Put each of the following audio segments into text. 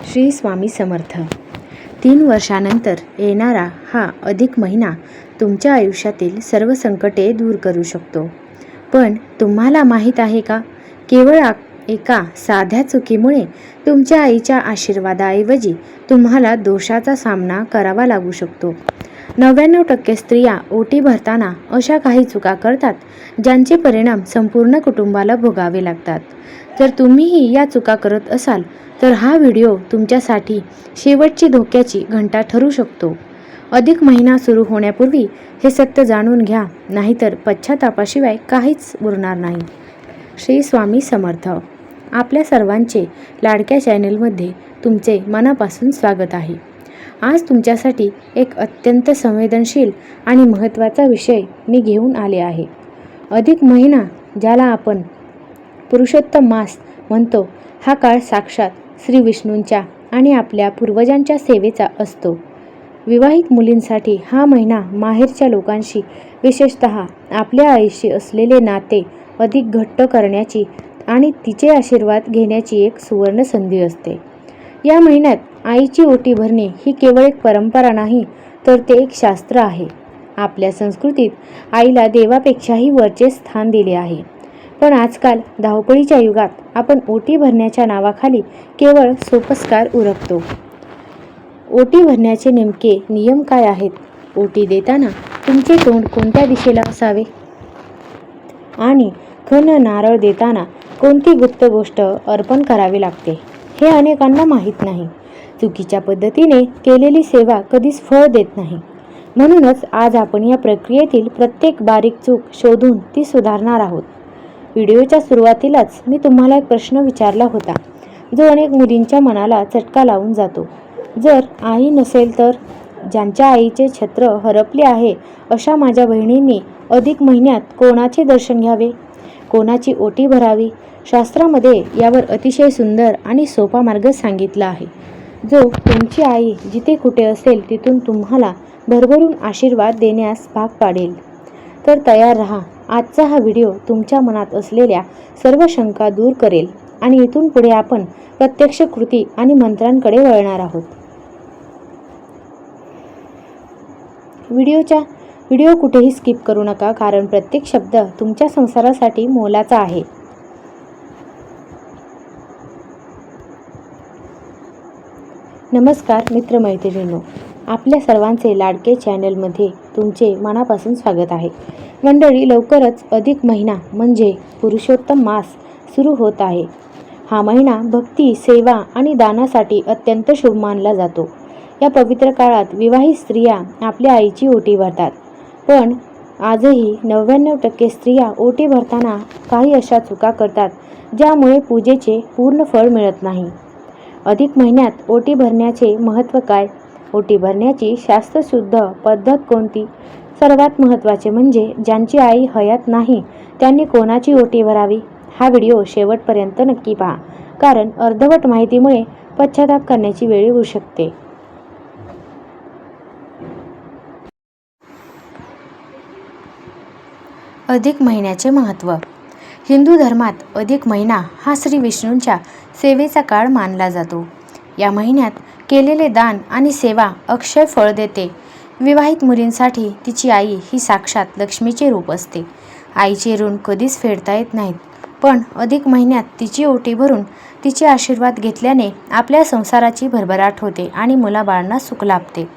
श्री स्वामी समर्थ. 3 वर्षानंतर येणारा हा अधिक महिना तुमच्या आयुष्यातील सर्व संकटे दूर करू शकतो. पण तुम्हाला माहीत आहे का, केवळ एका साध्या चुकीमुळे तुमच्या आईच्या आशीर्वादाऐवजी तुम्हाला दोषाचा सामना करावा लागू शकतो. 99% स्त्रिया ओटी भरताना अशा काही चुका करतात ज्यांचे परिणाम संपूर्ण कुटुंबाला भोगावे लागतात. जर तुम्हीही या चुका करत असाल तर हा व्हिडिओ तुमच्यासाठी शेवटची धोक्याची घंटा ठरू शकतो. अधिक महिना सुरू होण्यापूर्वी हे सत्य जाणून घ्या, नाहीतर पश्चातापाशिवाय काहीच उरणार नाही. श्री स्वामी समर्थ. आपल्या सर्वांचे लाडक्या चॅनलमध्ये तुमचे मनापासून स्वागत आहे. आज तुमच्यासाठी एक अत्यंत संवेदनशील आणि महत्त्वाचा विषय मी घेऊन आले आहे. अधिक महिना, ज्याला आपण पुरुषोत्तम मास म्हणतो, हा काळ साक्षात श्री विष्णूंच्या आणि आपल्या पूर्वजांच्या सेवेचा असतो. विवाहित मुलींसाठी हा महिना माहेरच्या लोकांशी, विशेषतः आपल्या आईशी असलेले नाते अधिक घट्ट करण्याची आणि तिचे आशीर्वाद घेण्याची एक सुवर्ण संधी असते. या महिन्यात आईची ओटी भरणे ही केवळ एक परंपरा नाही, तर ते एक शास्त्र आहे. आपल्या संस्कृतीत आईला देवापेक्षाही वरचे स्थान दिले आहे. पण आजकाल धावपळीच्या युगात आपण ओटी भरण्याच्या नावाखाली केवळ सोपस्कार उरकतो. ओटी भरण्याचे नेमके नियम काय आहेत? ओटी देताना तुमचे तोंड कोणत्या दिशेला असावे? आणि खण नारळ देताना कोणती गुप्त गोष्ट अर्पण करावी लागते, हे अनेकांना माहीत नाही. चुकीच्या पद्धतीने केलेली सेवा कधीच फळ देत नाही. म्हणूनच आज आपण या प्रक्रियेतील प्रत्येक बारीक चूक शोधून ती सुधारणार आहोत. व्हिडिओच्या सुरुवातीलाच मी तुम्हाला एक प्रश्न विचारला होता, जो अनेक मुलींच्या मनाला चटका लावून जातो. जर आई नसेल तर? ज्यांच्या आईचे छत्र हरपले आहे अशा माझ्या बहिणींनी अधिक महिन्यात कोणाचे दर्शन घ्यावे, कोणाची ओटी भरावी? शास्त्रामध्ये यावर अतिशय सुंदर आणि सोपा मार्ग सांगितला आहे, जो तुमची आई जिथे कुठे असेल तिथून तुम्हाला भरभरून आशीर्वाद देण्यास भाग पाडेल. तर तयार रहा. आजचा हा व्हिडिओ तुमच्या मनात असलेल्या सर्व शंका दूर करेल आणि इथून पुढे आपण प्रत्यक्ष कृती आणि मंत्रांकडे वळणार आहोत. व्हिडिओ कुठेही स्किप करू नका, कारण प्रत्येक शब्द तुमच्या संसारासाठी मोलाचा आहे. नमस्कार मित्रमैत्रिणींनो, आपल्या सर्वांचे लाडके चॅनलमध्ये तुमचे मनापासून स्वागत आहे. मंडळी, लवकरच अधिक महिना म्हणजे पुरुषोत्तम मास सुरू होत आहे. हा महिना भक्ती, सेवा आणि दानासाठी अत्यंत शुभ मानला जातो. या पवित्र काळात विवाहित स्त्रिया आपल्या आईची ओटी भरतात. पण आजही 99% स्त्रिया ओटी भरताना काही अशा चुका करतात ज्यामुळे पूजेचे पूर्ण फळ मिळत नाही. अधिक महिन्यात ओटी भरण्याचे महत्त्व काय? ओटी भरण्याची शास्त्रशुद्ध पद्धत कोणती? सर्वात महत्त्वाचे म्हणजे ज्यांची आई हयात नाही त्यांनी कोणाची ओटी भरावी? हा व्हिडिओ शेवटपर्यंत नक्की पहा, कारण अर्धवट माहितीमुळे पश्चाताप करण्याची वेळ येऊ शकते. अधिक महिन्याचे महत्त्व. हिंदू धर्मात अधिक महिना हा श्री विष्णूंच्या सेवेचा काळ मानला जातो. या महिन्यात केलेले दान आणि सेवा अक्षय फळ देते. विवाहित मुलींसाठी तिची आई ही साक्षात लक्ष्मीचे रूप असते. आईचे ऋण कधीच फेडता येत नाहीत, पण अधिक महिन्यात तिची ओटी भरून तिचे आशीर्वाद घेतल्याने आपल्या संसाराची भरभराट होते आणि मुलाबाळांना सुख लाभते.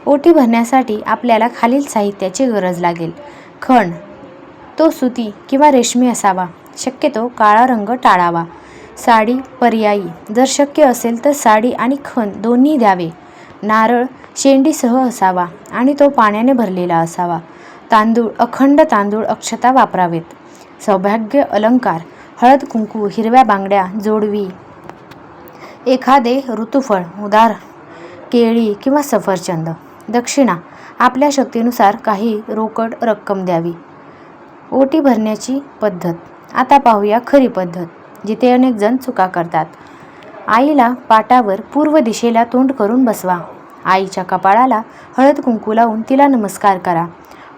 ओटी भरण्यासाठी आपल्याला खालील साहित्याची गरज लागेल. खण, तो सुती किंवा रेशमी असावा. शक्यतो काळा रंग टाळावा. साडी पर्यायी, जर शक्य असेल तर साडी आणि खण दोन्ही द्यावे. नारळ शेंडीसह असावा आणि तो पाण्याने भरलेला असावा. तांदूळ, अखंड तांदूळ, अक्षता वापरावेत. सौभाग्य अलंकार, हळद कुंकू, हिरव्या बांगड्या, जोडवी, एखादे ऋतुफळ, उदार केळी किंवा सफरचंद. दक्षिणा, आपल्या शक्तीनुसार काही रोकड रक्कम द्यावी. ओटी भरण्याची पद्धत. आता पाहूया खरी पद्धत, जिथे अनेक जण चुका करतात. आईला पाटावर पूर्व दिशेला तोंड करून बसवा. आईच्या कपाळाला हळद कुंकू लावून तिला नमस्कार करा.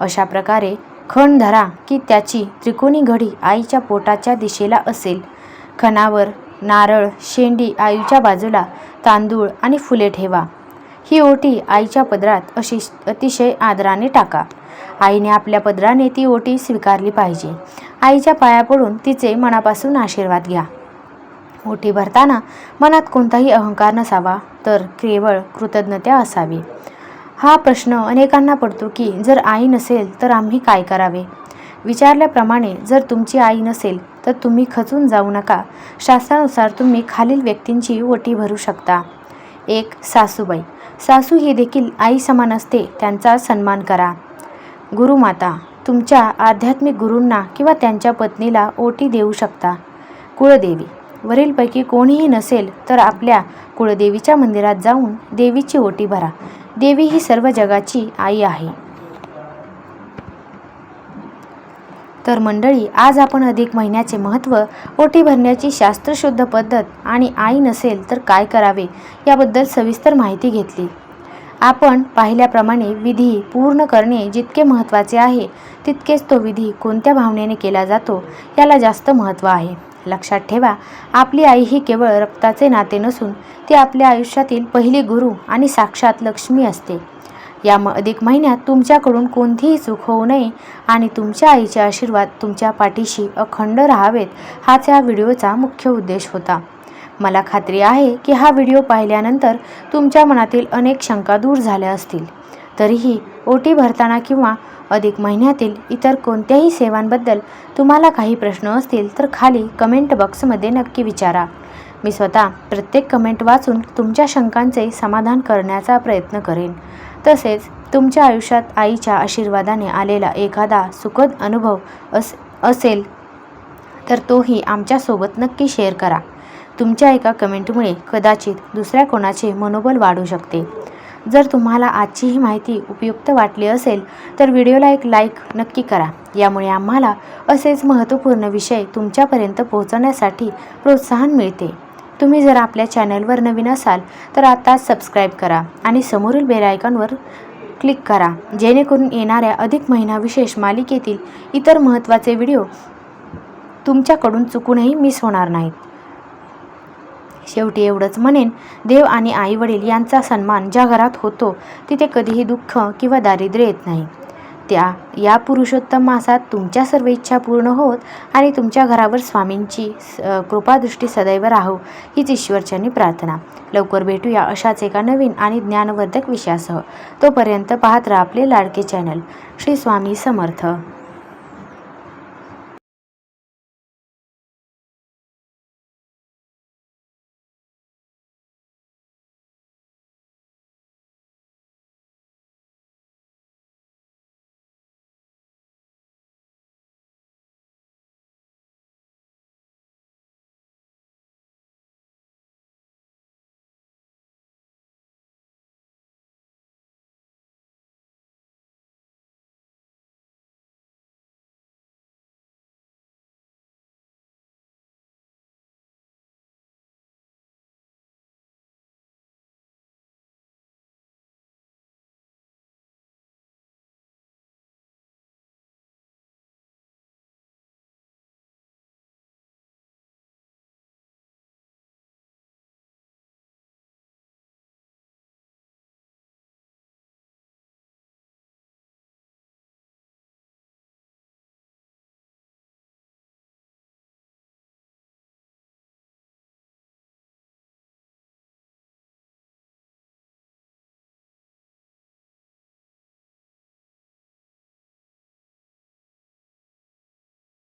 अशा प्रकारे खण धरा की त्याची त्रिकोणी घडी आईच्या पोटाच्या दिशेला असेल. खणावर नारळ, शेंडी आईच्या बाजूला, तांदूळ आणि फुले ठेवा. ही ओटी आईच्या पदरात अतिशय आदराने टाका. आईने आपल्या पदराने ती ओटी स्वीकारली पाहिजे. आईच्या पाया पडून तिचे मनापासून आशीर्वाद घ्या. ओटी भरताना मनात कोणताही अहंकार नसावा, तर केवळ कृतज्ञता असावी. हा प्रश्न अनेकांना पडतो की जर आई नसेल तर आम्ही काय करावे? विचारल्याप्रमाणे जर तुमची आई नसेल तर तुम्ही खचून जाऊ नका. शास्त्रानुसार तुम्ही खालील व्यक्तींची ओटी भरू शकता. 1. सासूबाई. सासू ही देखील आई समान असते, त्यांचा सन्मान करा. गुरुमाता. तुमच्या आध्यात्मिक गुरूंना किंवा त्यांच्या पत्नीला ओटी देऊ शकता. कुळदेवी. वरीलपैकी कोणीही नसेल तर आपल्या कुळदेवीच्या मंदिरात जाऊन देवीची ओटी भरा. देवी ही सर्व जगाची आई आहे. तर मंडळी, आज आपण अधिक महिन्याचे महत्त्व, ओटी भरण्याची शास्त्रशुद्ध पद्धत आणि आई नसेल तर काय करावे याबद्दल सविस्तर माहिती घेतली. आपण पाहिल्याप्रमाणे विधी पूर्ण करणे जितके महत्त्वाचे आहे, तितकेच तो विधी कोणत्या भावनेने केला जातो याला जास्त महत्त्व आहे. लक्षात ठेवा, आपली आई ही केवळ रक्ताचे नाते नसून ती आपल्या आयुष्यातील पहिली गुरु आणि साक्षात लक्ष्मी असते. या अधिक महिन्यात तुमच्याकडून कोणतीही चूक होऊ नये आणि तुमच्या आईचे आशीर्वाद तुमच्या पाठीशी अखंड राहावेत, हाच या व्हिडिओचा मुख्य उद्देश होता. मला खात्री आहे की हा व्हिडिओ पाहिल्यानंतर तुमच्या मनातील अनेक शंका दूर झाल्या असतील. तरीही ओटी भरताना किंवा अधिक महिन्यातील इतर कोणत्याही सेवांबद्दल तुम्हाला काही प्रश्न असतील तर खाली कमेंट बॉक्समध्ये नक्की विचारा. मी स्वतः प्रत्येक कमेंट वाचून तुमच्या शंकांचे समाधान करण्याचा प्रयत्न करेन. तसेच तुमच्या आयुष्यात आईच्या आशीर्वादाने आलेला एखादा सुखद अनुभव असेल तर तोही आमच्यासोबत नक्की शेअर करा. तुमच्या एका कमेंटमुळे कदाचित दुसऱ्या कोणाचे मनोबल वाढू शकते. जर तुम्हाला आजची ही माहिती उपयुक्त वाटली असेल तर व्हिडिओला एक लाईक नक्की करा. यामुळे आम्हाला असेच महत्त्वपूर्ण विषय तुमच्यापर्यंत पोहोचवण्यासाठी प्रोत्साहन मिळते. तुम्ही जर आपल्या चॅनलवर नवीन असाल तर आताच सबस्क्राईब करा आणि समोरील बेल आयकॉनवर क्लिक करा, जेणेकरून येणाऱ्या अधिक महिना विशेष मालिकेतील इतर महत्त्वाचे व्हिडिओ तुमच्याकडून चुकूनही मिस होणार नाहीत. शेवटी एवढंच म्हणेन, देव आणि आईवडील यांचा सन्मान ज्या घरात होतो तिथे कधीही दुःख किंवा दारिद्र्य येत नाही. या पुरुषोत्तम मासात तुमच्या सर्व इच्छा पूर्ण होत आणि तुमच्या घरावर स्वामींची कृपादृष्टी सदैव राहो हीच ईश्वरचरणी प्रार्थना. लवकर भेटूया अशाच एका नवीन आणि ज्ञानवर्धक विषयासह. तोपर्यंत पाहत राहा आपले लाडके चॅनल. श्री स्वामी समर्थ.